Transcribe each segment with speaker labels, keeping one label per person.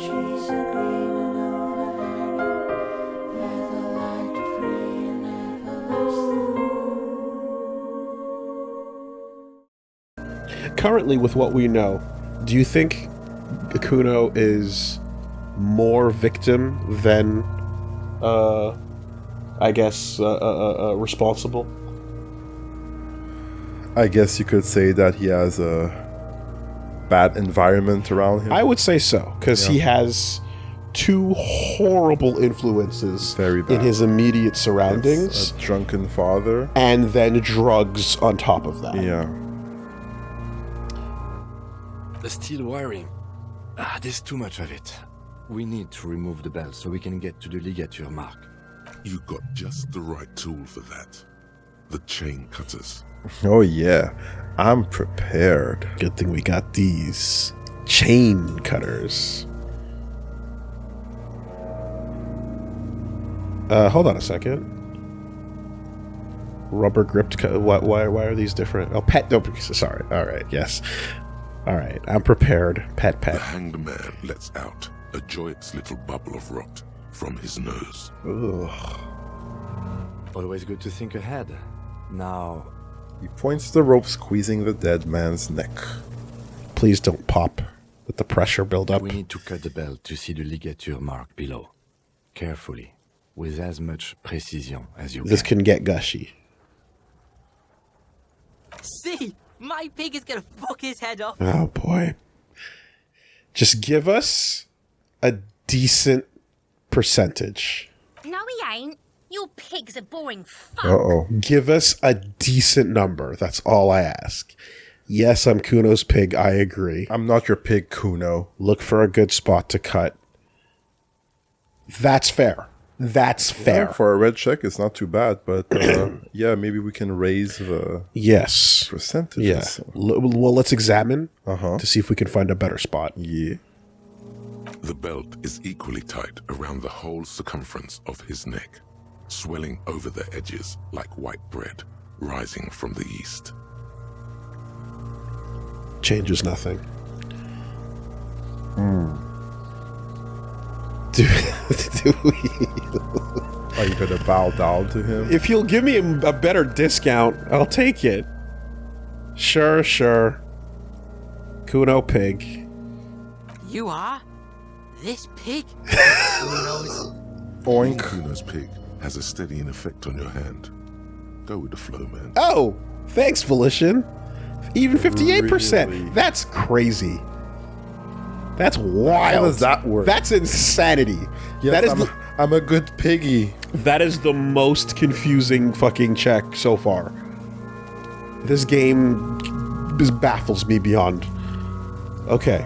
Speaker 1: trees are green and overhanging, where the light free and everlasting.
Speaker 2: Currently, with what we know, do you think Kuno is more victim than, responsible?
Speaker 3: I guess you could say that he has a bad environment around him.
Speaker 2: I would say so, because he has two horrible influences
Speaker 3: Very bad.
Speaker 2: in his immediate surroundings.
Speaker 3: A drunken father.
Speaker 2: And then drugs on top of that.
Speaker 3: Yeah.
Speaker 4: The steel wiring. There's too much of it. We need to remove the bell so we can get to the ligature mark.
Speaker 5: You got just the right tool for that. The chain cutters.
Speaker 3: Oh yeah, I'm prepared.
Speaker 2: Good thing we got these chain cutters. Hold on a second. Rubber gripped. Why are these different? Oh, pet. Oh, sorry. All right. Yes. All right. I'm prepared. Pet.
Speaker 5: The hanged man lets out a joyous little bubble of rot from his nose.
Speaker 2: Ugh.
Speaker 4: Always good to think ahead. Now,
Speaker 3: He points the rope, squeezing the dead man's neck.
Speaker 2: Please don't pop. Let the pressure build up.
Speaker 4: we need to cut the bell to see the ligature mark below. Carefully, with as much precision as you
Speaker 2: This
Speaker 4: can.
Speaker 2: can get gushy.
Speaker 6: See, my pig is gonna fuck his head off.
Speaker 2: Oh boy. Just give us a decent percentage.
Speaker 7: No, he ain't. Your pig's a boring fuck.
Speaker 3: Uh-oh.
Speaker 2: Give us a decent number. That's all I ask. Yes, I'm Kuno's pig. I agree.
Speaker 3: I'm not your pig, Kuno.
Speaker 2: Look for a good spot to cut. That's fair. That's fair.
Speaker 3: Yeah, for a red check, it's not too bad, but yeah, maybe we can raise the
Speaker 2: Yes.
Speaker 3: percentage.
Speaker 2: Yeah. Well, let's examine
Speaker 3: Uh-huh.
Speaker 2: to see if we can find a better spot.
Speaker 3: Yeah.
Speaker 5: The belt is equally tight around the whole circumference of his neck, swelling over the edges like white bread rising from the east.
Speaker 2: Changes nothing. Do we?
Speaker 3: Are you gonna bow down to him?
Speaker 2: If you'll give me a better discount, I'll take it. Sure. Kuno pig.
Speaker 6: You are? This pig? Who knows?
Speaker 3: Oink.
Speaker 5: Kuno's pig has a steadying effect on your hand. Go with the flow, man.
Speaker 2: Oh, thanks, Volition. Even 58%.
Speaker 3: Really?
Speaker 2: That's crazy. That's wild.
Speaker 3: How does that work?
Speaker 2: That's insanity.
Speaker 3: Yes,
Speaker 2: that is
Speaker 3: I'm a good piggy.
Speaker 2: that is the most confusing fucking check so far. This game just baffles me beyond. Okay.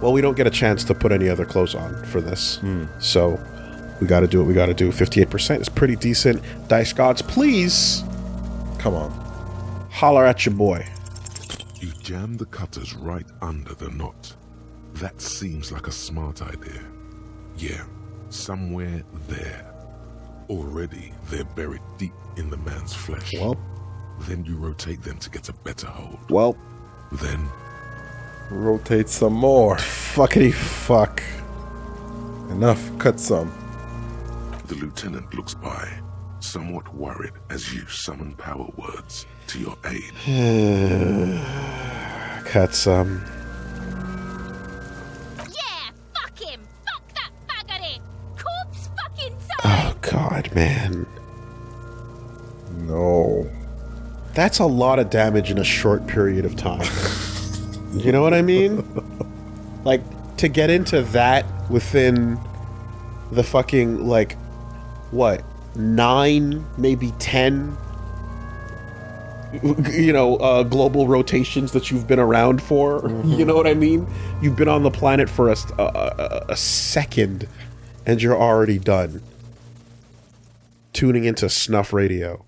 Speaker 2: Well, we don't get a chance to put any other clothes on for this. So we got to do what we got to do. 58% is pretty decent. Dice gods, please
Speaker 3: Come on.
Speaker 2: holler at your boy.
Speaker 5: You jam the cutters right under the knot. That seems like a smart idea. Yeah, somewhere there. Already, they're buried deep in the man's flesh.
Speaker 2: Well,
Speaker 5: Then you rotate them to get a better hold.
Speaker 2: well,
Speaker 5: Then,
Speaker 3: Rotate some more.
Speaker 2: fuckity fuck.
Speaker 3: Enough. Cut some.
Speaker 5: the lieutenant looks by, somewhat worried as you summon power words to your aid.
Speaker 2: Cut some.
Speaker 7: Yeah, fuck him. Fuck that buggery. Corpse fucking time.
Speaker 2: Oh, God, man.
Speaker 3: No.
Speaker 2: That's a lot of damage in a short period of time. You know what I mean? Like, to get into that within the fucking, like, what, 9, maybe 10, global rotations that you've been around for. You know what I mean? You've been on the planet for a second, and you're already done. Tuning into snuff radio.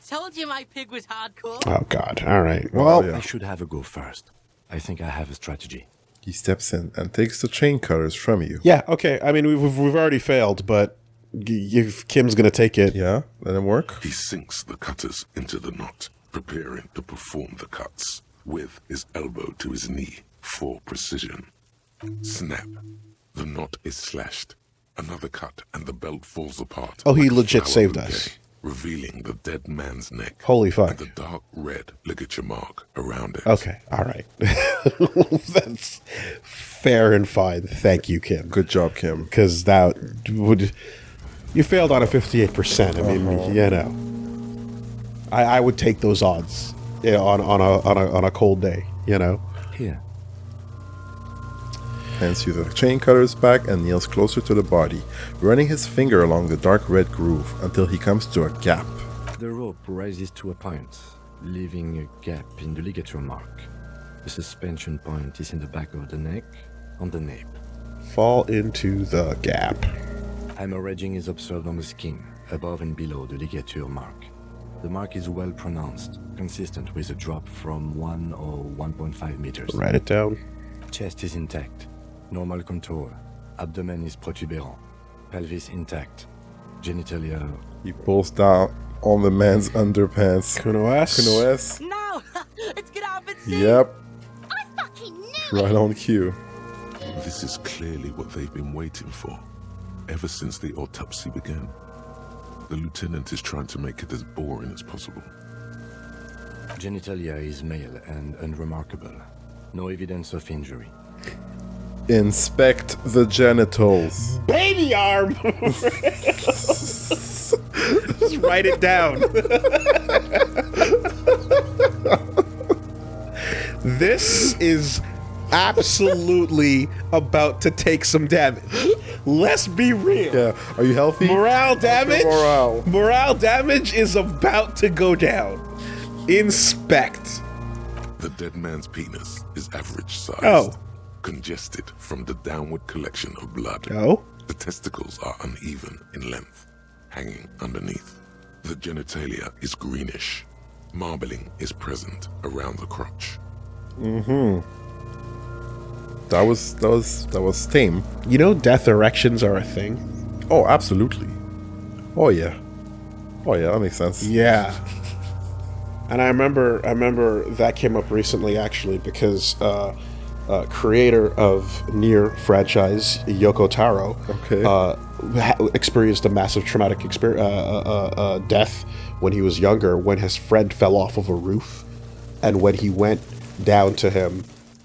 Speaker 6: Told you my pig was hardcore.
Speaker 2: Oh, God. All right. Well,
Speaker 3: yeah.
Speaker 4: I should have a go first. I think I have a strategy.
Speaker 3: He steps in and takes the chain cutters from you.
Speaker 2: yeah, okay. I mean, we've already failed, but if Kim's going to take it.
Speaker 3: Yeah? Let him work?
Speaker 5: He sinks the cutters into the knot, preparing to perform the cuts. with his elbow to his knee for precision. Snap. The knot is slashed. Another cut, and the belt falls apart.
Speaker 2: Oh, he
Speaker 5: like a
Speaker 2: legit
Speaker 5: flower
Speaker 2: saved
Speaker 5: bouquet,
Speaker 2: us.
Speaker 5: revealing the dead man's neck.
Speaker 2: Holy fuck.
Speaker 5: And the dark red ligature mark around it.
Speaker 2: Okay, all right. That's fair and fine. Thank you, Kim.
Speaker 3: Good job, Kim.
Speaker 2: Because that would... You failed on a 58%. I mean, you know. I would take those odds, you know, on a cold day, you know.
Speaker 4: Here.
Speaker 3: Hands you the chain cutter's back and kneels closer to the body, running his finger along the dark red groove until he comes to a gap.
Speaker 4: The rope rises to a point, leaving a gap in the ligature mark. The suspension point is in the back of the neck, on the nape.
Speaker 2: Fall into the gap.
Speaker 4: Hemorrhaging is observed on the skin, above and below the ligature mark. The mark is well pronounced, consistent with a drop from 1 or 1.5 meters.
Speaker 2: Write it down.
Speaker 4: Chest is intact, normal contour. Abdomen is protuberant, pelvis intact. Genitalia.
Speaker 3: He pulls down on the man's underpants.
Speaker 2: Kunoes.
Speaker 3: Kunoes.
Speaker 6: No! Let's get out and see!
Speaker 3: Yep,
Speaker 7: I fucking knew it!
Speaker 3: right on cue.
Speaker 5: This is clearly what they've been waiting for, ever since the autopsy began. The lieutenant is trying to make it as boring as possible.
Speaker 4: Genitalia is male and unremarkable. No evidence of injury.
Speaker 3: Inspect the genitals.
Speaker 2: Baby arm! Just write it down. This is absolutely about to take some damage. Let's be real.
Speaker 3: Yeah, are you healthy?
Speaker 2: Morale damage?
Speaker 3: morale.
Speaker 2: Morale damage is about to go down. Inspect.
Speaker 5: The dead man's penis is average size.
Speaker 2: Oh.
Speaker 5: Congested from the downward collection of blood.
Speaker 2: Oh?
Speaker 5: The testicles are uneven in length, hanging underneath. The genitalia is greenish. Marbling is present around the crotch.
Speaker 3: That was tame.
Speaker 2: You know death erections are a thing?
Speaker 3: Oh, absolutely. Oh yeah, that makes sense.
Speaker 2: Yeah. And I remember that came up recently actually because creator of Nier franchise Yoko Taro experienced a massive traumatic death when he was younger when his friend fell off of a roof, and when he went down to him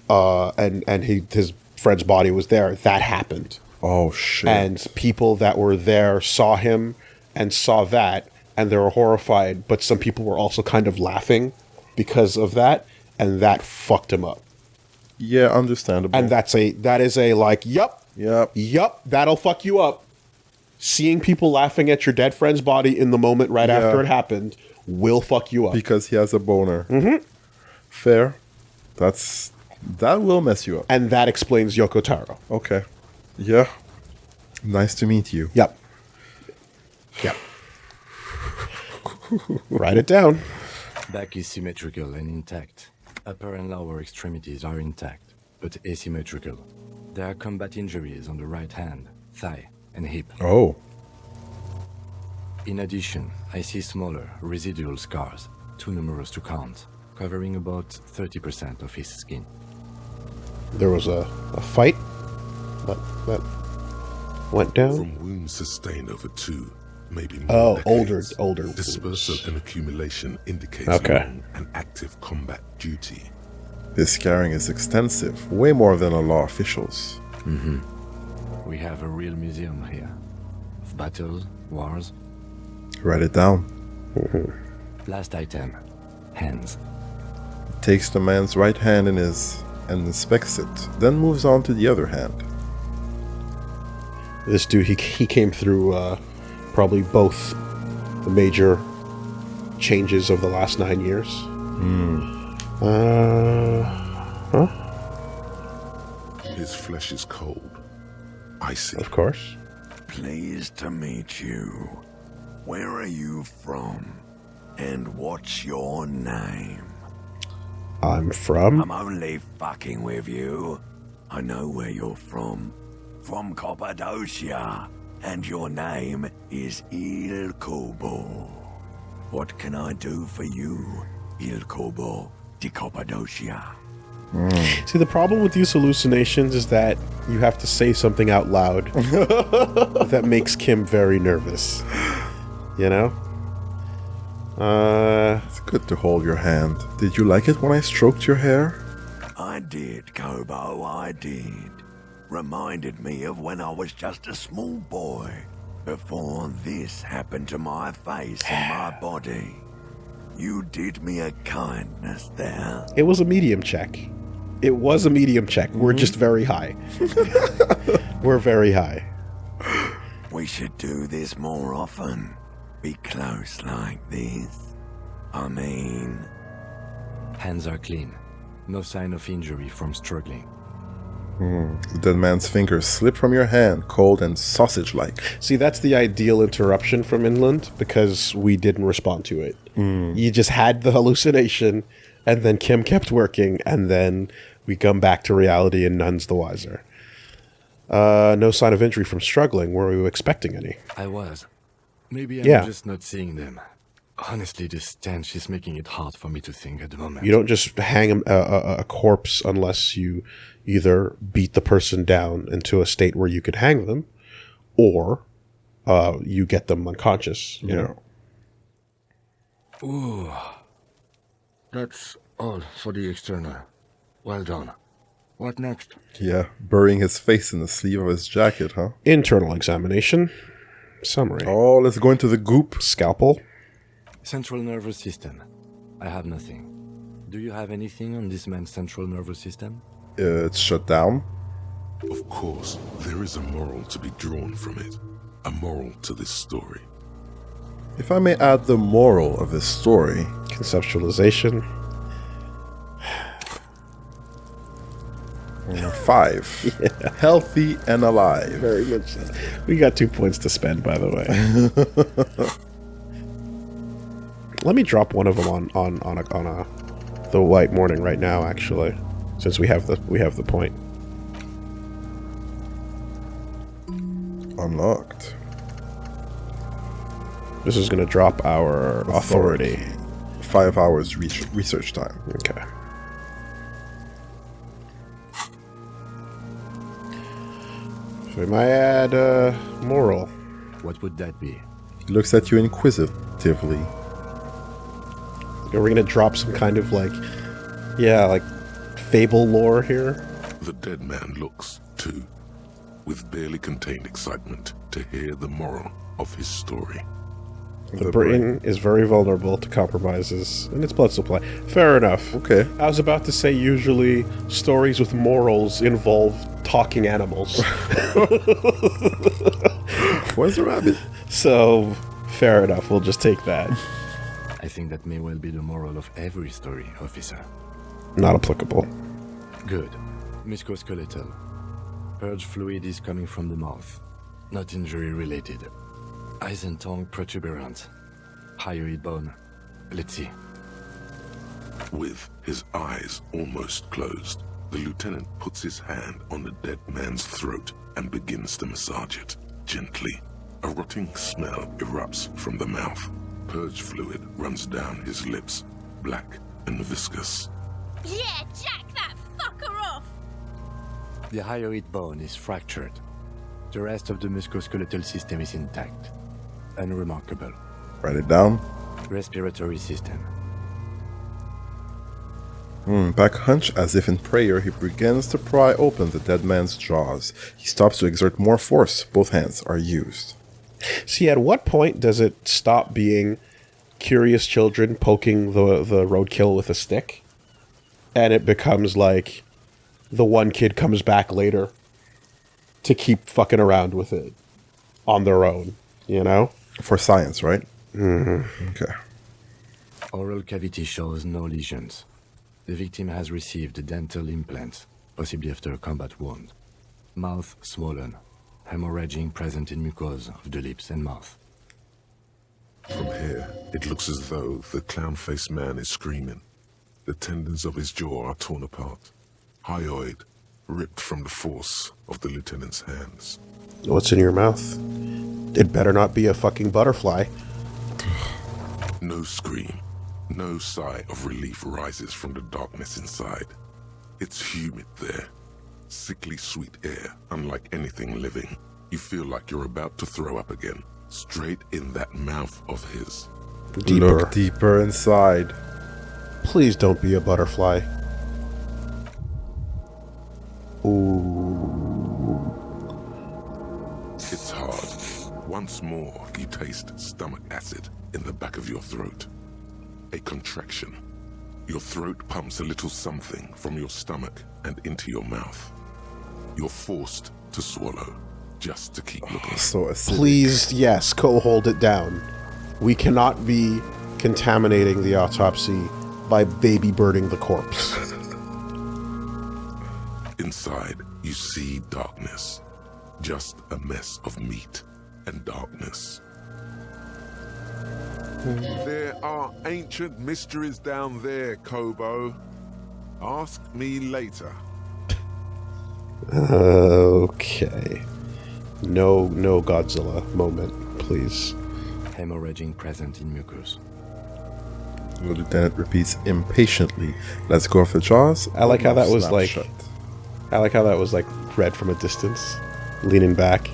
Speaker 2: and his friend's body was there, that happened.
Speaker 3: Oh shit.
Speaker 2: And people that were there saw him and saw that, and they were horrified, but some people were also kind of laughing because of that, and that fucked him up.
Speaker 3: Yeah, understandable.
Speaker 2: And that is a like, yup, that'll fuck you up. Seeing people laughing at your dead friend's body in the moment right after it happened will fuck you up.
Speaker 3: Because he has a boner. Mm-hmm. Fair. That will mess you up.
Speaker 2: And that explains Yoko Taro.
Speaker 3: Okay. Yeah. Nice to meet you.
Speaker 2: Yep. Write it down.
Speaker 4: Back is symmetrical and intact. Upper and lower extremities are intact, but asymmetrical. There are combat injuries on the right hand, thigh, and hip.
Speaker 3: Oh.
Speaker 4: In addition, I see smaller, residual scars, too numerous to count, covering about 30% of his skin.
Speaker 2: There was a fight that went down.
Speaker 5: From wounds sustained over 2, maybe more decades,
Speaker 2: older
Speaker 5: dispersal
Speaker 2: wounds.
Speaker 5: and accumulation indicates
Speaker 2: Okay.
Speaker 5: long and active combat duty.
Speaker 3: This scarring is extensive, way more than a law officials.
Speaker 4: We have a real museum here. Of battles, wars.
Speaker 3: Write it down.
Speaker 4: Last item. Hands.
Speaker 3: Takes the man's right hand in his and inspects it, then moves on to the other hand.
Speaker 2: This dude, he came through probably both the major changes of the last 9 years.
Speaker 5: His flesh is cold, icy.
Speaker 2: Of course.
Speaker 8: Pleased to meet you. Where are you from? And what's your name?
Speaker 2: I'm from...
Speaker 8: I'm only fucking with you. I know where you're from. From Cappadocia. And your name is Il Kobo. What can I do for you, Il Kobo? to Cappadocia.
Speaker 2: See, the problem with these hallucinations is that you have to say something out loud that makes Kim very nervous. You know?
Speaker 3: It's good to hold your hand. Did you like it when I stroked your hair?
Speaker 8: I did, Kobo, I did. Reminded me of when I was just a small boy, before this happened to my face and my body. You did me a kindness there.
Speaker 2: It was a medium check. It was a medium check. We're just very high. We're very high.
Speaker 8: We should do this more often. Be close like this. I mean...
Speaker 4: Hands are clean. No sign of injury from struggling.
Speaker 3: The dead man's fingers slip from your hand, cold and sausage-like.
Speaker 2: See, that's the ideal interruption from inland because we didn't respond to it. You just had the hallucination, and then Kim kept working, and then we come back to reality and none's the wiser. No sign of injury from struggling. Were you expecting any?
Speaker 4: I was. Maybe I'm
Speaker 2: Yeah.
Speaker 4: just not seeing them. Honestly, this stench is making it hard for me to think at the moment.
Speaker 2: You don't just hang a corpse unless you either beat the person down into a state where you could hang them, or you get them unconscious. You know.
Speaker 4: Ooh. That's all for the external. Well done. What next?
Speaker 3: Yeah, burying his face in the sleeve of his jacket, huh?
Speaker 2: Internal examination. Summary.
Speaker 3: Oh, let's go into the goop.
Speaker 2: Scalpel.
Speaker 4: Central nervous system. I have nothing. Do you have anything on this man's central nervous system?
Speaker 3: It's shut down.
Speaker 5: Of course, there is a moral to be drawn from it. A moral to this story.
Speaker 3: If I may add the moral of this story.
Speaker 2: Conceptualization.
Speaker 3: 5. Yeah. Healthy and alive.
Speaker 2: Very much so. We got 2 points to spend, by the way. Let me drop one of them on the white morning right now, actually, since we have the point.
Speaker 3: Unlocked.
Speaker 2: This is going to drop our authority.
Speaker 3: 5 hours research time.
Speaker 2: Okay. So we might add moral.
Speaker 4: What would that be?
Speaker 3: He looks at you inquisitively.
Speaker 2: Are we going to drop some kind of like fable lore here?
Speaker 5: The dead man looks, too, with barely contained excitement to hear the moral of his story.
Speaker 2: The brain is very vulnerable to compromises in its blood supply. Fair enough.
Speaker 3: Okay.
Speaker 2: I was about to say usually stories with morals involve talking animals.
Speaker 3: Where's the rabbit?
Speaker 2: So, fair enough. We'll just take that.
Speaker 4: I think that may well be the moral of every story, officer.
Speaker 2: Not applicable.
Speaker 4: Good. Musculoskeletal. Purge fluid is coming from the mouth. Not injury related. Eyes and tongue protuberant. Hyoid bone. Let's see.
Speaker 5: With his eyes almost closed, the lieutenant puts his hand on the dead man's throat and begins to massage it, gently. A rotting smell erupts from the mouth. Purge fluid runs down his lips, black and viscous.
Speaker 7: Yeah, jack that fucker off!
Speaker 4: The hyoid bone is fractured. The rest of the musculoskeletal system is intact. Unremarkable.
Speaker 3: Write it down.
Speaker 4: Respiratory system.
Speaker 3: Back hunched as if in prayer, he begins to pry open the dead man's jaws. He stops to exert more force. Both hands are used.
Speaker 2: See, at what point does it stop being curious children poking the roadkill with a stick? And it becomes like the one kid comes back later to keep fucking around with it on their own, you know?
Speaker 3: For science, right?
Speaker 2: Mm-hmm.
Speaker 3: Okay.
Speaker 4: Oral cavity shows no lesions. The victim has received dental implants, possibly after a combat wound. Mouth swollen. Hemorrhaging present in mucosa of the lips and mouth.
Speaker 5: From here, it looks as though the clown-faced man is screaming. The tendons of his jaw are torn apart. Hyoid ripped from the force of the lieutenant's hands.
Speaker 2: What's in your mouth? It better not be a fucking butterfly.
Speaker 5: No scream. No sigh of relief rises from the darkness inside. It's humid there. Sickly sweet air, unlike anything living. You feel like you're about to throw up again. Straight in that mouth of his.
Speaker 2: Deeper.
Speaker 3: Look deeper inside.
Speaker 2: Please don't be a butterfly. Ooh.
Speaker 5: It's hard. Once more, you taste stomach acid in the back of your throat. A contraction. Your throat pumps a little something from your stomach and into your mouth. You're forced to swallow just to keep looking.
Speaker 3: So acidic.
Speaker 2: Please, yes, hold it down. We cannot be contaminating the autopsy by baby birding the corpse.
Speaker 5: Inside, you see darkness. Just a mess of meat and darkness. There are ancient mysteries down there, Kobo. Ask me later.
Speaker 2: Okay. No Godzilla moment, please.
Speaker 4: Hemorrhaging present in mucus.
Speaker 3: The lieutenant repeats impatiently. Let's go off the jaws.
Speaker 2: I like how that was
Speaker 3: Snap
Speaker 2: like.
Speaker 3: shut.
Speaker 2: I like how that was like read from a distance, leaning back.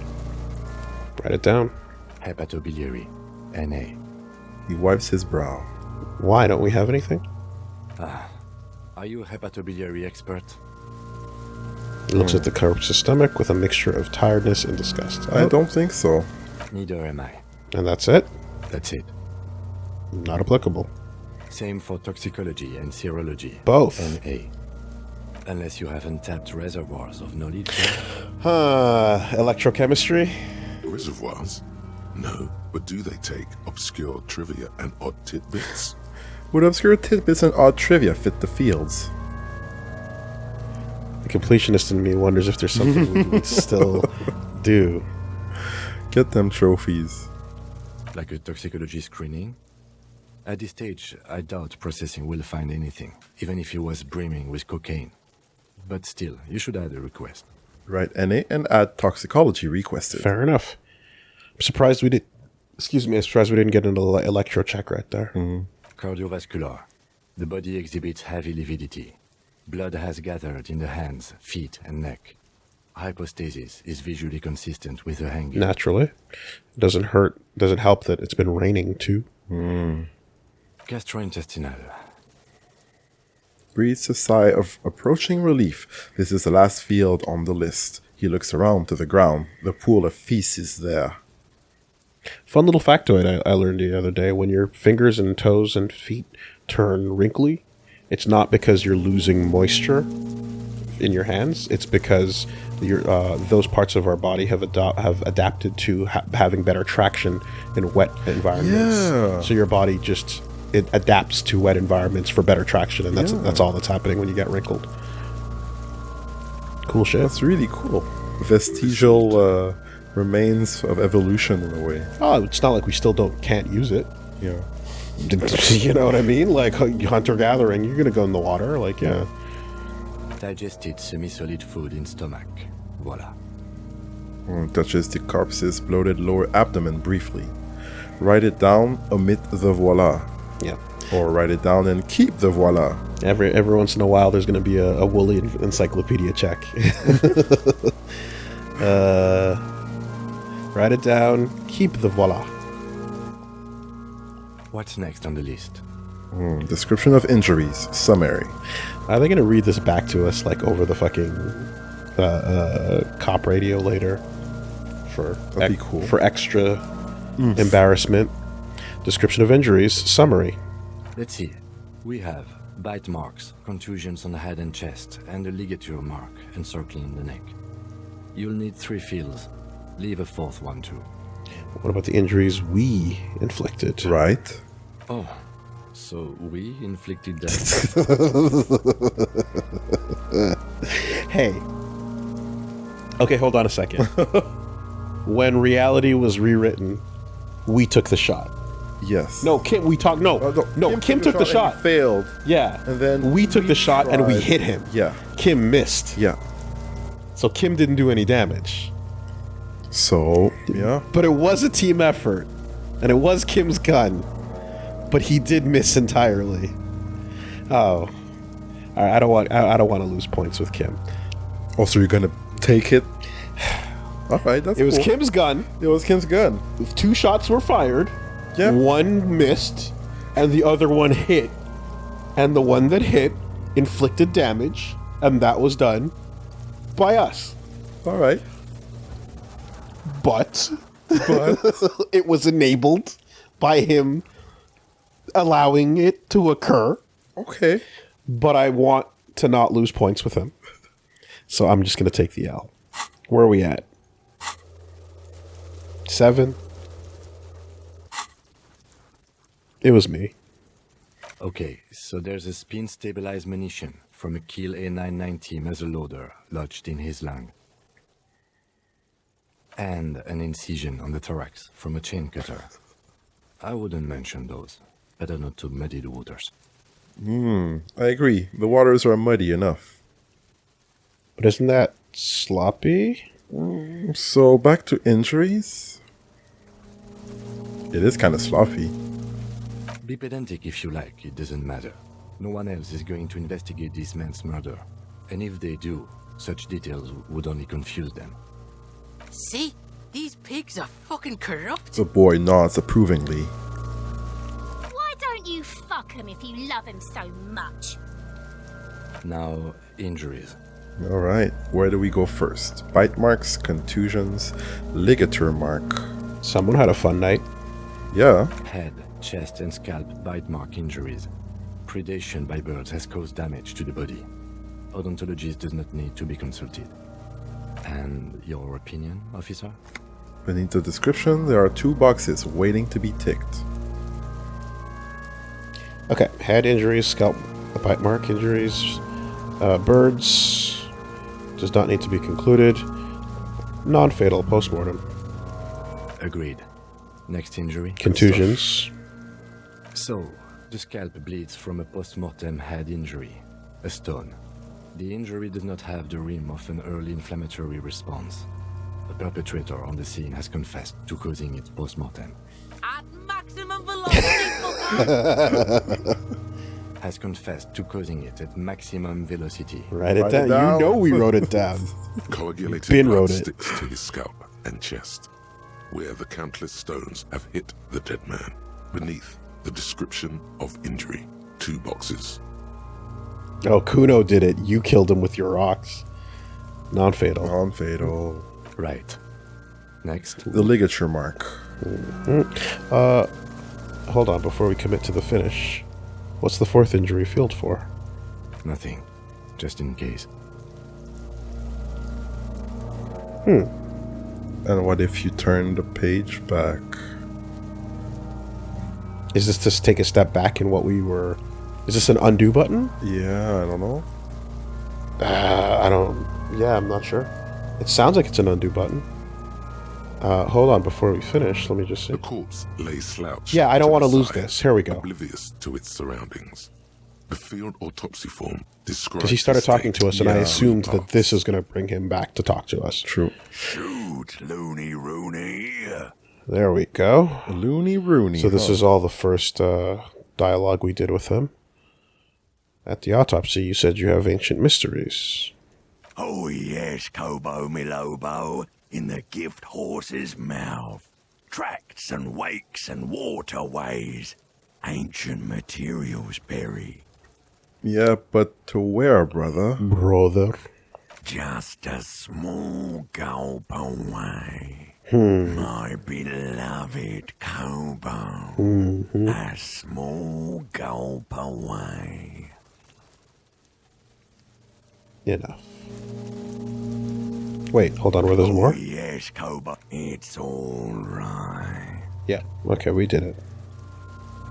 Speaker 2: Write it down.
Speaker 4: Hepatobiliary. NA.
Speaker 3: He wipes his brow.
Speaker 2: Why don't we have anything?
Speaker 4: Are you a hepatobiliary expert?
Speaker 2: Looks at the corpse's stomach with a mixture of tiredness and disgust.
Speaker 3: I don't think so.
Speaker 4: Neither am I.
Speaker 2: And that's it?
Speaker 4: That's it.
Speaker 2: Not applicable.
Speaker 4: Same for toxicology and serology.
Speaker 2: Both.
Speaker 4: NA. Unless you have untapped reservoirs of knowledge.
Speaker 2: Electrochemistry?
Speaker 5: Reservoirs? No, but do they take obscure trivia and odd tidbits?
Speaker 3: Would obscure tidbits and odd trivia fit the fields?
Speaker 2: The completionist in me wonders if there's something we would still do.
Speaker 3: Get them trophies.
Speaker 4: Like a toxicology screening? At this stage, I doubt processing will find anything, even if he was brimming with cocaine. But still, you should add a request.
Speaker 3: Write NA and add toxicology requested.
Speaker 2: Fair enough. I'm surprised we did. Excuse me. I'm surprised we didn't get an electro check right there.
Speaker 4: Cardiovascular. The body exhibits heavy lividity. Blood has gathered in the hands, feet, and neck. Hypostasis is visually consistent with the hanging.
Speaker 2: Naturally, it doesn't hurt. Doesn't help that it's been raining too.
Speaker 4: Gastrointestinal.
Speaker 3: Breathes a sigh of approaching relief. This is the last field on the list. He looks around to the ground. The pool of feces there.
Speaker 2: Fun little factoid I learned the other day. When your fingers and toes and feet turn wrinkly, it's not because you're losing moisture in your hands. It's because those parts of our body have adapted to having better traction in wet environments.
Speaker 3: Yeah.
Speaker 2: So your body just it adapts to wet environments for better traction, and that's all that's happening when you get wrinkled. Cool shit.
Speaker 3: That's really cool. Vestigial remains of evolution in a way.
Speaker 2: Oh, it's not like we still can't use it.
Speaker 3: Yeah.
Speaker 2: You know what I mean? Like hunter-gathering, you're gonna go in the water. Like, yeah.
Speaker 4: Digested semi-solid food in stomach. Voila.
Speaker 3: Touches the corpse's bloated lower abdomen briefly. Write it down, omit the voila.
Speaker 2: Yeah.
Speaker 3: Or write it down and keep the voila.
Speaker 2: Every once in a while, there's going to be a Woolie encyclopedia check. Write it down. Keep the voila.
Speaker 4: What's next on the list?
Speaker 3: Description of injuries. Summary.
Speaker 2: Are they going to read this back to us like over the fucking cop radio later?
Speaker 3: That'd be cool.
Speaker 2: For extra embarrassment. Description of injuries. Summary.
Speaker 4: Let's see. We have bite marks, contusions on the head and chest, and a ligature mark encircling the neck. You'll need 3 fields. Leave a 4th one too.
Speaker 2: What about the injuries we inflicted?
Speaker 3: Right.
Speaker 4: Oh, so we inflicted that.
Speaker 2: Hey. Okay, hold on a second. When reality was rewritten, we took the shot.
Speaker 3: Yes.
Speaker 2: No, Kim, we talked. No, Kim took the
Speaker 3: and
Speaker 2: shot.
Speaker 3: he failed.
Speaker 2: Yeah.
Speaker 3: And then
Speaker 2: we took the shot and we
Speaker 3: tried.
Speaker 2: hit him.
Speaker 3: Yeah.
Speaker 2: Kim missed.
Speaker 3: Yeah.
Speaker 2: So Kim didn't do any damage.
Speaker 3: So, yeah.
Speaker 2: But it was a team effort. And it was Kim's gun. but he did miss entirely. Oh, all right. I don't want to lose points with Kim.
Speaker 3: Also, you're gonna take it. All right, that's
Speaker 2: It was
Speaker 3: cool.
Speaker 2: Kim's gun.
Speaker 3: It was Kim's gun.
Speaker 2: 2 shots were fired.
Speaker 3: Yeah.
Speaker 2: One missed, and the other one hit. And the one that hit inflicted damage, and that was done by us.
Speaker 3: All right.
Speaker 2: But
Speaker 3: But
Speaker 2: it was enabled by him allowing it to occur.
Speaker 3: okay.
Speaker 2: But I want to not lose points with him. So I'm just going to take the L. Where are we at? 7? It was me.
Speaker 4: Okay, so there's a spin-stabilized munition from a Kiel A990 muzzleloader lodged in his lung. And an incision on the thorax from a chain cutter. I wouldn't mention those. Better not to muddy the waters.
Speaker 3: I agree. The waters are muddy enough.
Speaker 2: But isn't that sloppy?
Speaker 3: So back to injuries. It is kind of sloppy.
Speaker 4: Be pedantic if you like, it doesn't matter. No one else is going to investigate this man's murder. And if they do, such details would only confuse them.
Speaker 6: See? These pigs are fucking corrupt.
Speaker 3: The boy nods approvingly.
Speaker 7: Why don't you fuck him if you love him so much?
Speaker 4: Now, injuries.
Speaker 3: All right. Where do we go first? Bite marks, contusions, ligature mark.
Speaker 2: Someone had a fun night.
Speaker 3: Yeah.
Speaker 4: Head, chest and scalp bite mark injuries. Predation by birds has caused damage to the body. Odontologist does not need to be consulted. And your opinion, officer?
Speaker 3: Beneath the description, there are 2 boxes waiting to be ticked.
Speaker 2: Okay, head injuries, scalp bite mark injuries, birds, does not need to be concluded. Non-fatal postmortem.
Speaker 4: Agreed. Next injury?
Speaker 2: Contusions.
Speaker 4: So, the scalp bleeds from a post-mortem head injury, a stone. The injury does not have the rim of an early inflammatory response. The perpetrator on the scene has confessed to causing it post-mortem.
Speaker 6: At maximum velocity, fucker.
Speaker 4: Has confessed to causing it at maximum velocity.
Speaker 2: Write it
Speaker 3: Write it
Speaker 2: down.
Speaker 3: down.
Speaker 2: You know we wrote it down.
Speaker 5: Coagulated
Speaker 2: Ben
Speaker 5: blood
Speaker 2: wrote it.
Speaker 5: sticks to his scalp and chest, where the countless stones have hit the dead man. Beneath the description of injury, 2 boxes.
Speaker 2: Oh, Kuno did it. You killed him with your rocks. Non-fatal.
Speaker 3: Non-fatal.
Speaker 4: Right. Next.
Speaker 3: The ligature mark.
Speaker 2: Hold on, before we commit to the finish. What's the 4th injury field for?
Speaker 4: Nothing. Just in case.
Speaker 3: And what if you turn the page back?
Speaker 2: Is this to take a step back in what we were... Is this an undo button?
Speaker 3: Yeah, I don't know.
Speaker 2: I don't... Yeah, I'm not sure. It sounds like it's an undo button. Hold on, before we finish, let me just see.
Speaker 5: The corpse lay slouched.
Speaker 2: Yeah, I don't
Speaker 5: to
Speaker 2: want to
Speaker 5: the
Speaker 2: lose
Speaker 5: side,
Speaker 2: this. Here we go.
Speaker 5: Oblivious to its surroundings. The field autopsy form describes.
Speaker 2: Because he started
Speaker 5: the
Speaker 2: talking
Speaker 5: state
Speaker 2: to us, and I
Speaker 3: Yeah.
Speaker 2: assumed that this is going to bring him back to talk to us.
Speaker 3: True.
Speaker 8: Shoot, Looney Rooney.
Speaker 2: There we go.
Speaker 3: Looney Rooney.
Speaker 2: So this
Speaker 3: huh?
Speaker 2: is all the first dialogue we did with him. At the autopsy, you said you have ancient mysteries.
Speaker 8: Oh yes, Kobo Milobo, in the gift horse's mouth. Tracts and wakes and waterways. Ancient materials, Perry.
Speaker 3: Yeah, but to where, brother?
Speaker 2: Brother.
Speaker 8: Just a small gulp away. My beloved Kobo. A small gulp away.
Speaker 2: Enough. Wait, hold on, were there
Speaker 8: Oh
Speaker 2: more?
Speaker 8: yes, Kobo. It's all right.
Speaker 2: Yeah. Okay, we did it.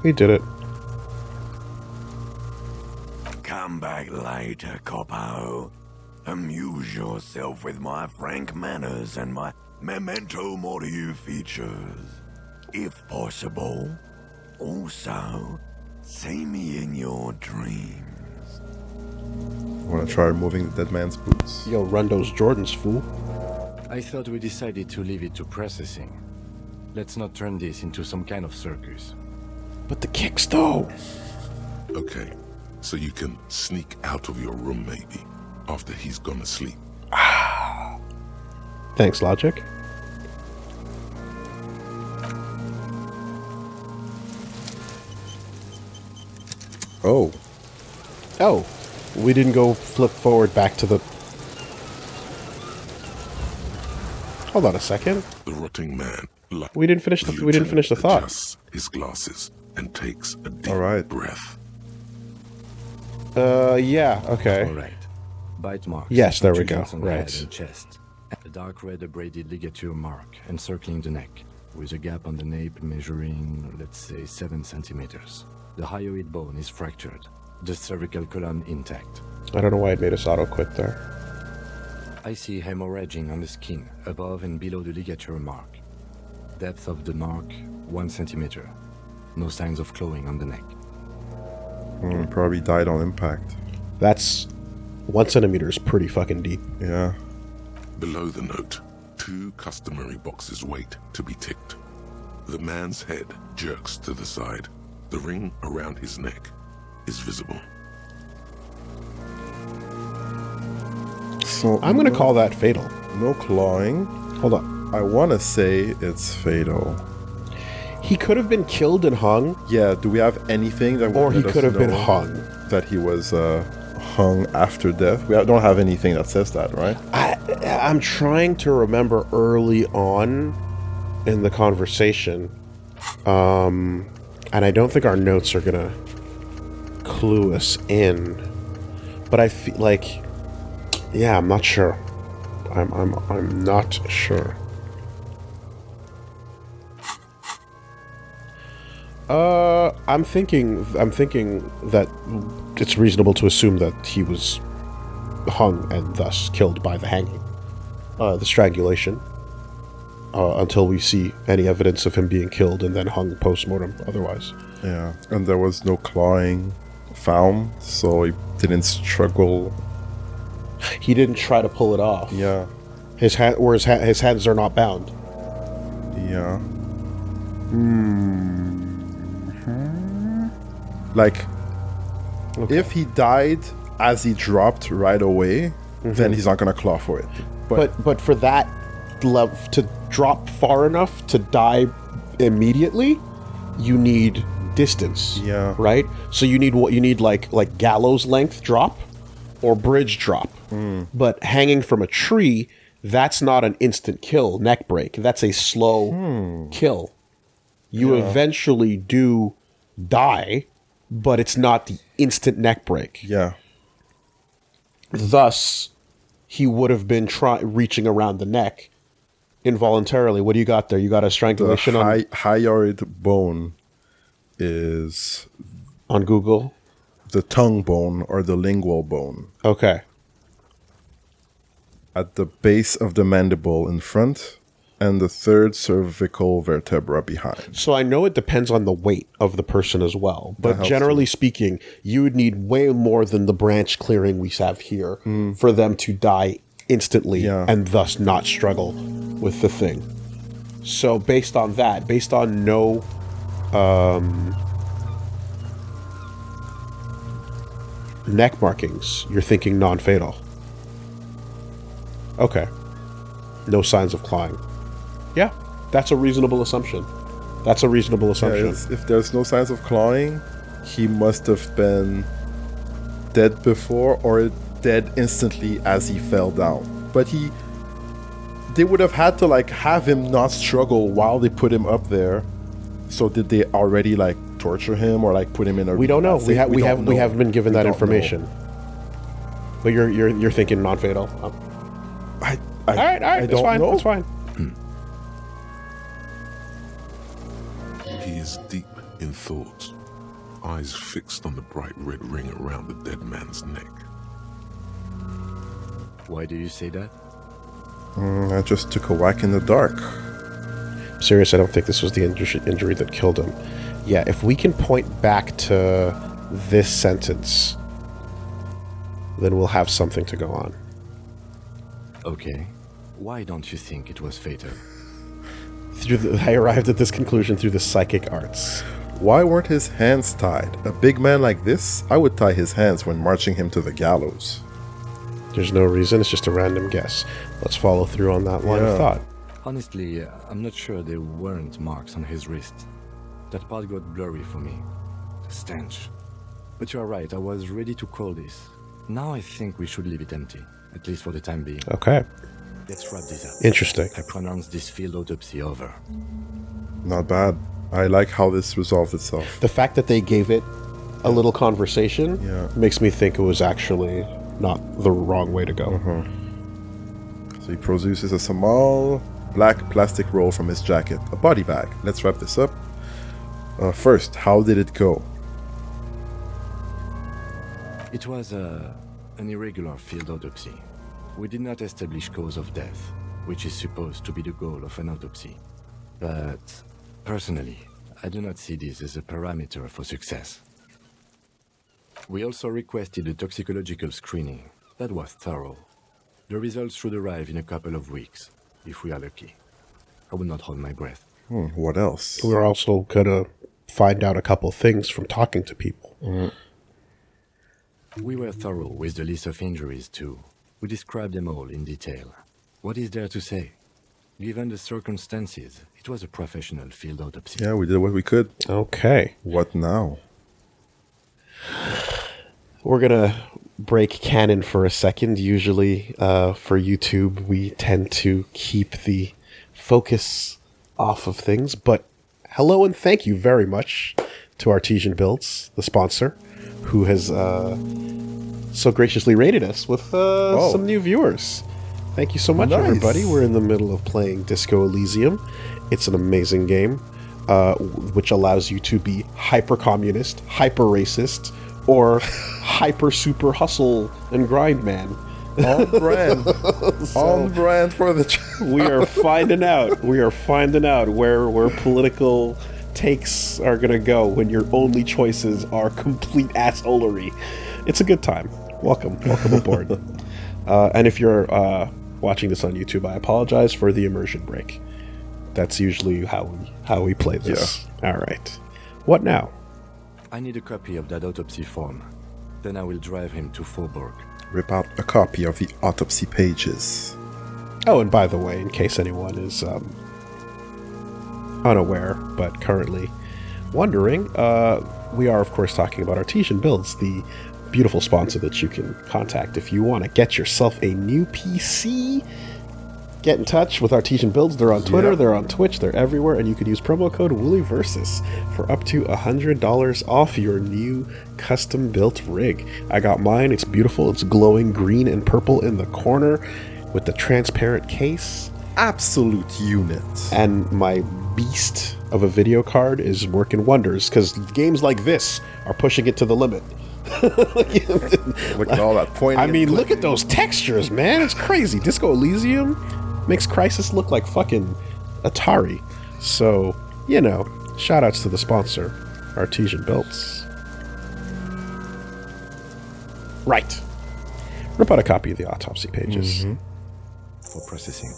Speaker 2: We did it.
Speaker 8: Come back later, Copo. Amuse yourself with my frank manners and my memento mori features. If possible. Also, see me in your dreams.
Speaker 3: Want to try removing the dead man's boots?
Speaker 2: Yo, run those Jordans, fool.
Speaker 4: I thought we decided to leave it to processing. Let's not turn this into some kind of circus.
Speaker 2: But the kicks, though.
Speaker 5: Okay, so you can sneak out of your room maybe, after he's gone to sleep.
Speaker 2: Thanks, Logic.
Speaker 3: Oh,
Speaker 2: Oh, we didn't go flip forward back to the... Hold on a second.
Speaker 5: The rotting man, like
Speaker 2: We didn't finish the thought.
Speaker 5: adjusts his glasses and takes a deep
Speaker 3: All right.
Speaker 5: breath.
Speaker 2: Yeah, okay.
Speaker 4: Correct. Bite marks.
Speaker 2: Yes, there we go.
Speaker 4: protrusions on the head
Speaker 2: Right.
Speaker 4: and chest. A dark red abraded ligature mark encircling the neck, with a gap on the nape measuring, let's say, 7 centimeters. The hyoid bone is fractured. The cervical column intact.
Speaker 2: I don't know why it made us auto-quit there.
Speaker 4: I see hemorrhaging on the skin, above and below the ligature mark. Depth of the mark, 1 centimeter. No signs of clawing on the neck.
Speaker 3: Probably died on impact.
Speaker 2: That's... 1 centimeter is pretty fucking deep.
Speaker 3: Yeah.
Speaker 5: Below the note, 2 customary boxes wait to be ticked. The man's head jerks to the side. The ring around his neck is visible.
Speaker 3: So
Speaker 2: I'm gonna call that fatal.
Speaker 3: no clawing.
Speaker 2: Hold on.
Speaker 3: I want to say it's fatal.
Speaker 2: He could have been killed and hung,
Speaker 3: Yeah. Do we have anything that would
Speaker 2: or he
Speaker 3: let us
Speaker 2: could have been
Speaker 3: know
Speaker 2: hung.
Speaker 3: that he was hung after death? We don't have anything that says that, right?
Speaker 2: I'm trying to remember early on in the conversation, and I don't think our notes are gonna clue us in. But I feel like, yeah, I'm not sure. I'm not sure. I'm thinking that it's reasonable to assume that he was hung and thus killed by the hanging, the strangulation, until we see any evidence of him being killed and then hung post-mortem otherwise.
Speaker 3: Yeah. And there was no clawing found, so he didn't struggle.
Speaker 2: He didn't try to pull it off.
Speaker 3: Yeah.
Speaker 2: His hands are not bound.
Speaker 3: Yeah. Like, if he died as he dropped right away, then he's not gonna claw for it.
Speaker 2: But for that level to drop far enough to die immediately, you need distance.
Speaker 3: Yeah.
Speaker 2: Right? So you need like gallows length drop or bridge drop. But hanging from a tree, that's not an instant kill, neck break. That's a slow kill. You eventually do die, but it's not the instant neck break.
Speaker 3: Yeah.
Speaker 2: Thus, he would have been reaching around the neck involuntarily. What do you got there? You got a
Speaker 3: The
Speaker 2: strangulation
Speaker 3: hyoid bone is
Speaker 2: on Google?
Speaker 3: the tongue bone or the lingual bone
Speaker 2: Okay.
Speaker 3: at the base of the mandible in front and the third cervical vertebra behind.
Speaker 2: So I know it depends on the weight of the person as well, but
Speaker 3: helps
Speaker 2: generally speaking, you would need way more than the branch clearing we have here for them to die instantly
Speaker 3: Yeah.
Speaker 2: and thus not struggle with the thing. So based on that, based on no neck markings, you're thinking non-fatal. Okay. No signs of clawing. Yeah, that's a reasonable assumption. That's a reasonable assumption.
Speaker 3: If there's no signs of clawing, he must have been dead before or dead instantly as he fell down. But they would have had to like have him not struggle while they put him up there. So did they already like torture him or like put him in a?
Speaker 2: We don't know. We
Speaker 3: don't know.
Speaker 2: haven't been given
Speaker 3: We
Speaker 2: that
Speaker 3: don't
Speaker 2: information.
Speaker 3: know.
Speaker 2: But you're thinking non-fatal.
Speaker 3: I
Speaker 2: All right.
Speaker 3: I
Speaker 2: That's
Speaker 3: don't
Speaker 2: fine.
Speaker 3: know.
Speaker 2: That's fine.
Speaker 5: He is deep in thought, eyes fixed on the bright red ring around the dead man's neck.
Speaker 4: Why do you say that?
Speaker 3: I just took a whack in the dark.
Speaker 2: Serious. I don't think this was the injury that killed him. Yeah. If we can point back to this sentence, then we'll have something to go on.
Speaker 4: Okay. Why don't you think it was fatal?
Speaker 2: I arrived at this conclusion through the psychic arts.
Speaker 3: Why weren't his hands tied? A big man like this, I would tie his hands when marching him to the gallows.
Speaker 2: There's no reason. It's just a random guess. Let's follow through on that line of thought.
Speaker 4: Honestly, I'm not sure there weren't marks on his wrist. That part got blurry for me. The stench. But you're right, I was ready to call this. Now I think we should leave it empty, at least for the time being.
Speaker 2: Okay.
Speaker 4: Let's wrap this up.
Speaker 2: Interesting.
Speaker 4: I pronounce this field autopsy over.
Speaker 3: Not bad. I like how this resolved itself.
Speaker 2: The fact that they gave it a little conversation
Speaker 3: Yeah.
Speaker 2: makes me think it was actually not the wrong way to go.
Speaker 3: So he produces a small black plastic roll from his jacket, a body bag. Let's wrap this up. First, how did it go?
Speaker 4: It was an irregular field autopsy. We did not establish cause of death, which is supposed to be the goal of an autopsy. But personally, I do not see this as a parameter for success. We also requested a toxicological screening. That was thorough. The results should arrive in a couple of weeks, if we are lucky. I will not hold my breath.
Speaker 3: What else?
Speaker 2: We're also going to find out a couple things from talking to people.
Speaker 4: We were thorough with the list of injuries, too. We described them all in detail. What is there to say? Given the circumstances, it was a professional field autopsy.
Speaker 3: Yeah, we did what we could.
Speaker 2: Okay.
Speaker 3: What now?
Speaker 2: We're going to break canon for a second. Usually for YouTube, we tend to keep the focus off of things. But hello and thank you very much to Artesian Builds, the sponsor, who has so graciously rated us with some new viewers. Thank you so much,
Speaker 3: Nice.
Speaker 2: everybody. We're in the middle of playing Disco Elysium. It's an amazing game, which allows you to be hyper-communist, hyper-racist, or hyper-super-hustle and grind man.
Speaker 3: On brand. On brand for the
Speaker 2: We are finding out. We are finding out where political takes are going to go when your only choices are complete assholery. It's a good time. Welcome aboard. And if you're watching this on YouTube, I apologize for the immersion break. That's usually how we play this. Yeah. All right. What now?
Speaker 4: I need a copy of that autopsy form. Then I will drive him to Faubourg.
Speaker 3: Rip out a copy of the autopsy pages.
Speaker 2: Oh, and by the way, in case anyone is unaware, but currently wondering, we are, of course, talking about Artesian Builds, the beautiful sponsor that you can contact if you want to get yourself a new PC. Get in touch with Artesian Builds. They're on Twitter, they're on Twitch, they're everywhere, and you could use promo code WoolieVersus for up to $100 off your new custom-built rig. I got mine. It's beautiful. It's glowing green and purple in the corner with the transparent case.
Speaker 3: Absolute unit.
Speaker 2: And my beast of a video card is working wonders because games like this are pushing it to the limit.
Speaker 3: Look at all that pointing.
Speaker 2: I mean, look at those textures, man. It's crazy. Disco Elysium makes Crysis look like fucking Atari. So, you know, shout outs to the sponsor, Artesian Builds. Right. Rip out a copy of the autopsy pages.
Speaker 4: For processing.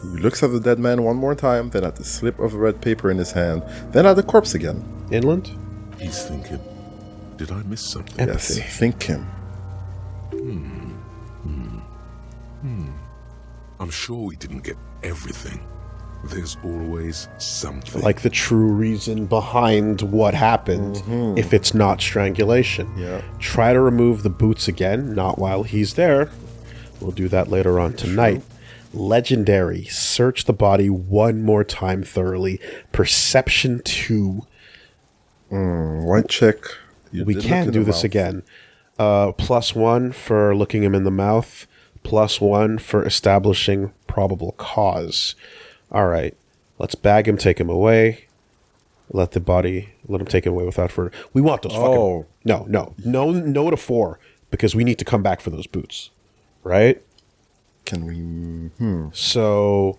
Speaker 3: He looks at the dead man one more time, then at the slip of red paper in his hand, then at the corpse again.
Speaker 2: Inland?
Speaker 5: He's thinking, did I miss something?
Speaker 2: Empathy.
Speaker 3: Yes, think him.
Speaker 5: I'm sure we didn't get everything. There's always something.
Speaker 2: Like the true reason behind what happened, if it's not strangulation.
Speaker 3: Yeah.
Speaker 2: Try to remove the boots again, not while he's there. We'll do that later on tonight. Legendary. Search the body one more time thoroughly. Perception 2.
Speaker 3: White check. You
Speaker 2: We
Speaker 3: did
Speaker 2: can
Speaker 3: look in
Speaker 2: do
Speaker 3: the
Speaker 2: this
Speaker 3: mouth.
Speaker 2: again. +1 for looking him in the mouth. +1 for establishing probable cause. All right. Let's bag him, take him away. Let him take him away without further. We want those fucking... No to 4, because we need to come back for those boots. Right?
Speaker 3: Can we...
Speaker 2: So,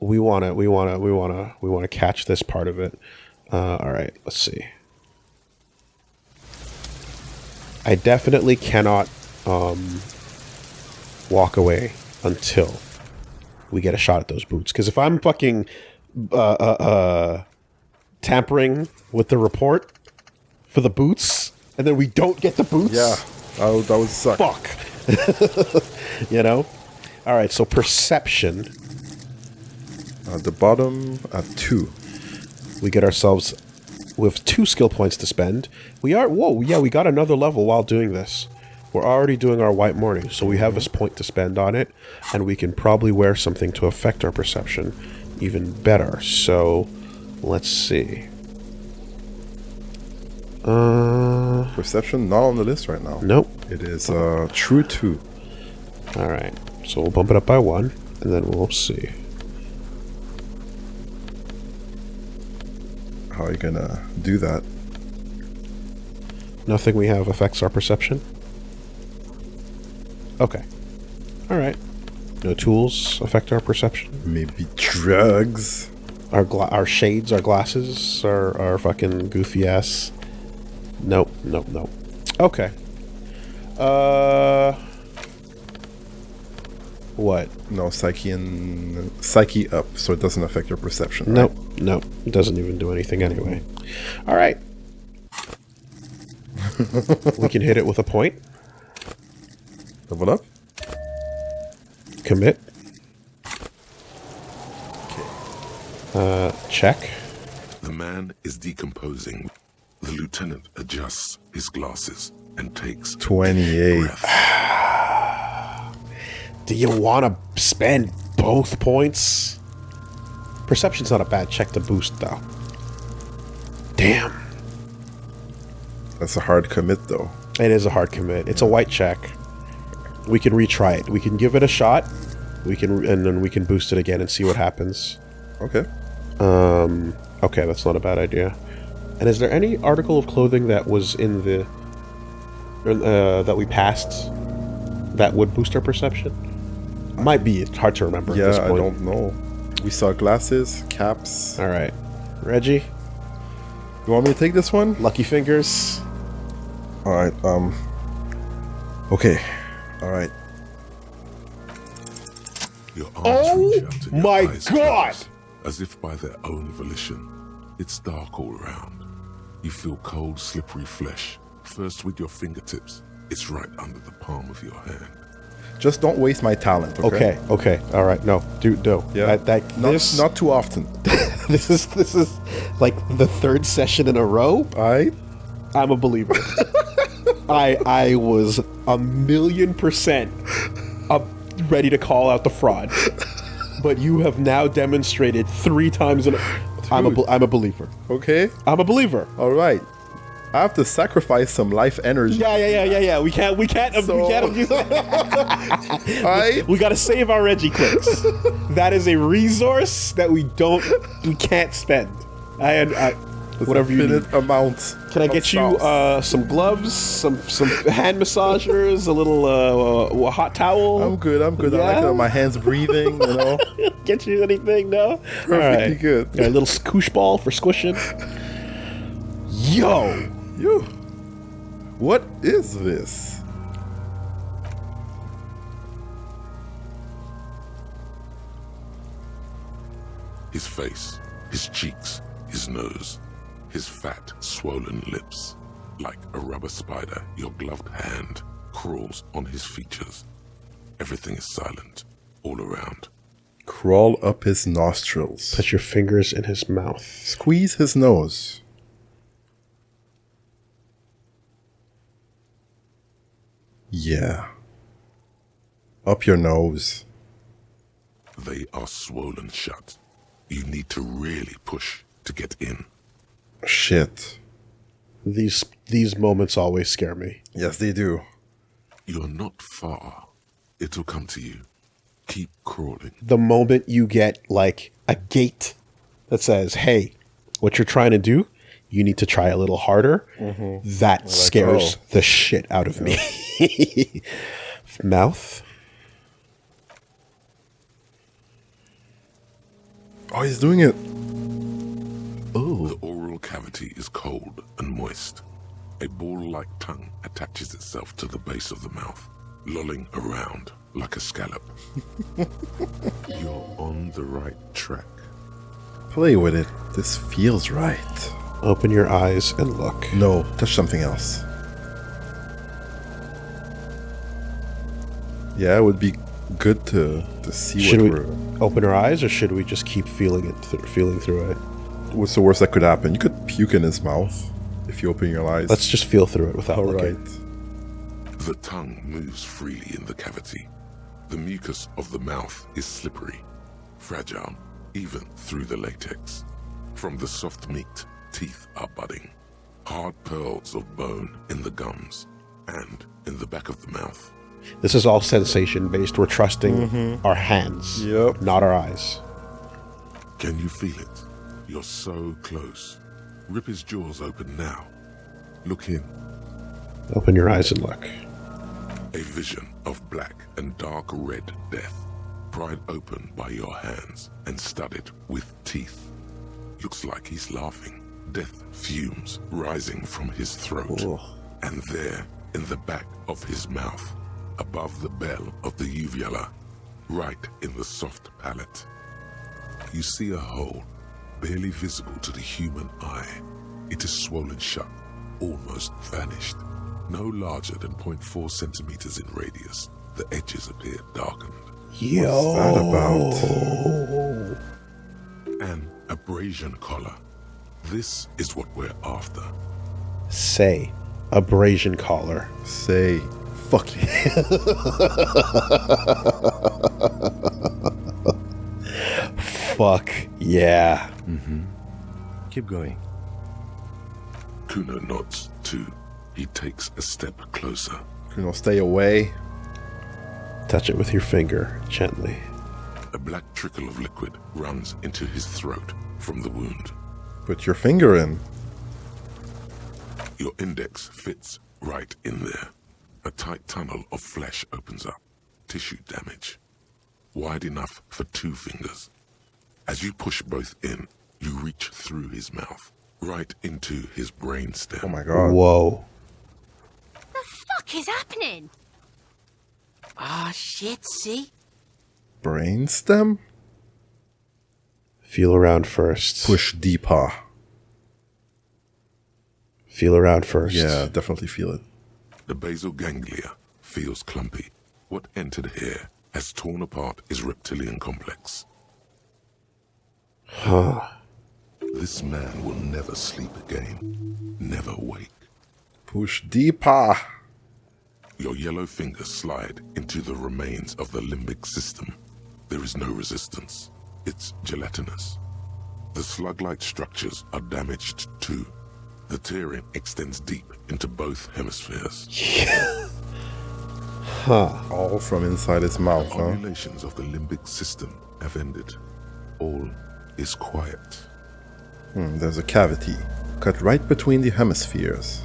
Speaker 2: we want to catch this part of it. All right, let's see. I definitely cannot walk away until we get a shot at those boots. Because if I'm fucking tampering with the report for the boots, and then we don't get the boots.
Speaker 3: Yeah, that would suck.
Speaker 2: Fuck. You know? All right, so perception.
Speaker 3: At the bottom at 2.
Speaker 2: We get ourselves with 2 skill points to spend. We got another level while doing this. We're already doing our white morning, so we have a point to spend on it, and we can probably wear something to affect our perception even better. So, let's see.
Speaker 3: Perception not on the list right now.
Speaker 2: Nope.
Speaker 3: It is true 2.
Speaker 2: All right, so we'll bump it up by 1, and then we'll see.
Speaker 3: How are you gonna do that?
Speaker 2: Nothing we have affects our perception. Okay. All right. No tools affect our perception.
Speaker 3: Maybe drugs.
Speaker 2: Our shades, our glasses, our fucking goofy ass. Nope. Okay. What?
Speaker 3: No, psyche up, so it doesn't affect your perception.
Speaker 2: Nope.
Speaker 3: Right?
Speaker 2: Nope. It doesn't even do anything anyway. All right. We can hit it with a point.
Speaker 3: Level up.
Speaker 2: Commit. Check.
Speaker 5: The man is decomposing. The lieutenant adjusts his glasses and takes
Speaker 3: 28.
Speaker 5: breath.
Speaker 2: Do you want to spend both points? Perception's not a bad check to boost, though. Damn.
Speaker 3: That's a hard commit, though.
Speaker 2: It is a hard commit. It's a white check. We can retry it. We can give it a shot. And then we can boost it again and see what happens.
Speaker 3: Okay.
Speaker 2: Okay, that's not a bad idea. And is there any article of clothing that was in the that we passed that would boost our perception? Might be. It's hard to remember at this
Speaker 3: Yeah, I
Speaker 2: point.
Speaker 3: don't know. We saw glasses, caps.
Speaker 2: All right, Reggie,
Speaker 3: You want me to take this one?
Speaker 2: Lucky Fingers.
Speaker 3: All right. Okay. All right.
Speaker 5: Your arms reach out and your
Speaker 2: my
Speaker 5: eyes
Speaker 2: God!
Speaker 5: close, as if by their own volition. It's dark all around. You feel cold, slippery flesh. First with your fingertips. It's right under the palm of your hand.
Speaker 3: Just don't waste my talent. Okay.
Speaker 2: Okay. All right. No, dude, no.
Speaker 3: Yeah. Not too often.
Speaker 2: This is like the 3rd session in a row.
Speaker 3: All right.
Speaker 2: I'm a believer. I was 1,000,000% ready to call out the fraud, but you have now demonstrated 3 times in. I'm a believer.
Speaker 3: Okay.
Speaker 2: I'm a believer.
Speaker 3: All right. I have to sacrifice some life energy.
Speaker 2: Yeah. We can't
Speaker 3: So-
Speaker 2: abuse that.
Speaker 3: All right.
Speaker 2: We gotta save our Reggie clicks. That is a resource that we can't spend. Whatever you need.
Speaker 3: Infinite amount.
Speaker 2: Can I
Speaker 3: of
Speaker 2: get you
Speaker 3: sauce.
Speaker 2: some gloves, some hand massagers, a little hot towel?
Speaker 3: I'm good. I like
Speaker 2: Yeah?
Speaker 3: it on my hands breathing, you know.
Speaker 2: Get you anything? No.
Speaker 3: Perfectly good.
Speaker 2: Yeah, a little scoosh ball for squishing. Yo.
Speaker 3: You. What is this?
Speaker 5: His face, his cheeks, his nose, his fat, swollen lips. Like a rubber spider, your gloved hand crawls on his features. Everything is silent, all around.
Speaker 3: Crawl up his nostrils.
Speaker 2: Put your fingers in his mouth.
Speaker 3: Squeeze his nose. Yeah. Up your nose.
Speaker 5: They are swollen shut. You need to really push to get in.
Speaker 3: Shit.
Speaker 2: These moments always scare me.
Speaker 3: Yes, they do.
Speaker 5: You're not far. It'll come to you. Keep crawling.
Speaker 2: The moment you get like a gate that says, "Hey, what you're trying to do, you need to try a little harder," that scares the shit out of me. Mouth.
Speaker 3: Oh, he's doing it.
Speaker 5: The oral cavity is cold and moist. A ball-like tongue attaches itself to the base of the mouth, lolling around like a scallop. You're on the right track.
Speaker 3: Play with it. This feels right.
Speaker 2: Open your eyes and look.
Speaker 3: No, touch something else. Yeah, it would be good to see
Speaker 2: Should we
Speaker 3: what we're...
Speaker 2: open our eyes, or should we just keep feeling through it?
Speaker 3: What's the worst that could happen? You could puke in his mouth if you open your eyes.
Speaker 2: Let's just feel through it without
Speaker 3: All
Speaker 2: looking.
Speaker 3: right.
Speaker 5: The tongue moves freely in the cavity. The mucus of the mouth is slippery, fragile, even through the latex. From the soft meat, teeth are budding. Hard pearls of bone in the gums and in the back of the mouth.
Speaker 2: This is all sensation-based. We're trusting our hands,
Speaker 3: Yep.
Speaker 2: not our eyes.
Speaker 5: Can you feel it? You're so close. Rip his jaws open now. Look in.
Speaker 2: Open your eyes and look.
Speaker 5: A vision of black and dark red death, pried open by your hands and studded with teeth. Looks like he's laughing. Death fumes rising from his throat.
Speaker 2: Ugh.
Speaker 5: And there, in the back of his mouth, above the bell of the uvula, right in the soft palate, you see a hole, barely visible to the human eye. It is swollen shut, almost vanished. No larger than 0.4 centimeters in radius, the edges appear darkened.
Speaker 2: Yo.
Speaker 3: What's that about?
Speaker 5: An abrasion collar. This is what we're after.
Speaker 2: Say, abrasion collar.
Speaker 3: Say, fuck you.
Speaker 2: Fuck yeah.
Speaker 4: Keep going.
Speaker 5: Kuno nods too. He takes a step closer.
Speaker 3: Stay away.
Speaker 2: Touch it with your finger, gently.
Speaker 5: A black trickle of liquid runs into his throat from the wound.
Speaker 3: Put your finger in.
Speaker 5: Your index fits right in there. A tight tunnel of flesh opens up. Tissue damage. Wide enough for 2 fingers. As you push both in, you reach through his mouth, right into his brainstem.
Speaker 3: Oh my god.
Speaker 2: Whoa.
Speaker 7: The fuck is happening?
Speaker 6: Ah, shit, see?
Speaker 3: Brainstem?
Speaker 2: Feel around first.
Speaker 3: Push deeper.
Speaker 2: Feel around first.
Speaker 3: Yeah, definitely feel it.
Speaker 5: The basal ganglia feels clumpy. What entered here has torn apart his reptilian complex.
Speaker 2: Huh.
Speaker 5: This man will never sleep again. Never wake.
Speaker 3: Push deeper.
Speaker 5: Your yellow fingers slide into the remains of the limbic system. There is no resistance. It's gelatinous. The slug-like structures are damaged too. The tearing extends deep into both hemispheres.
Speaker 3: All from inside his mouth, huh?
Speaker 5: Ovulations of the limbic system have ended. All is quiet.
Speaker 3: There's a cavity cut right between the hemispheres.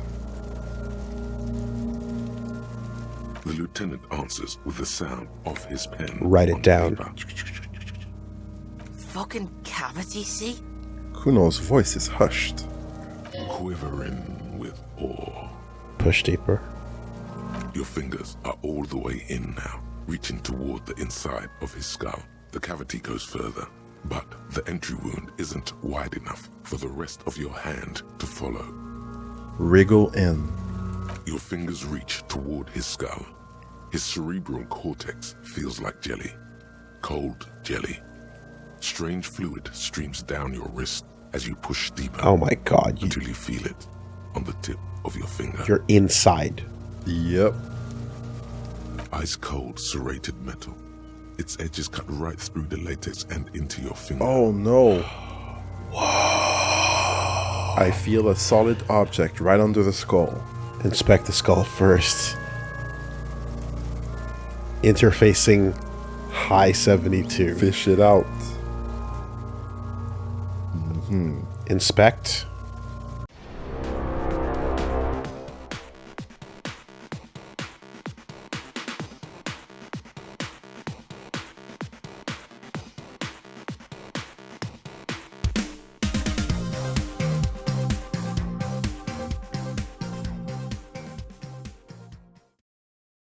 Speaker 5: The lieutenant answers with the sound of his pen.
Speaker 2: Write it
Speaker 5: on
Speaker 2: down.
Speaker 5: paper.
Speaker 6: Fucking cavity, see?
Speaker 3: Kuno's voice is hushed.
Speaker 5: Quivering with awe.
Speaker 2: Push deeper.
Speaker 5: Your fingers are all the way in now, reaching toward the inside of his skull. The cavity goes further, but the entry wound isn't wide enough for the rest of your hand to follow.
Speaker 3: Wriggle in.
Speaker 5: Your fingers reach toward his skull. His cerebral cortex feels like jelly. Cold jelly. Strange fluid streams down your wrist as you push deeper
Speaker 2: Oh my god.
Speaker 5: until you feel it on the tip of your finger.
Speaker 2: You're inside.
Speaker 3: Yep.
Speaker 5: Ice cold serrated metal. Its edges cut right through the latex and into your finger.
Speaker 3: Oh no. I feel a solid object right under the skull.
Speaker 2: Inspect the skull first. Interfacing high 72.
Speaker 3: Fish it out.
Speaker 2: Inspect.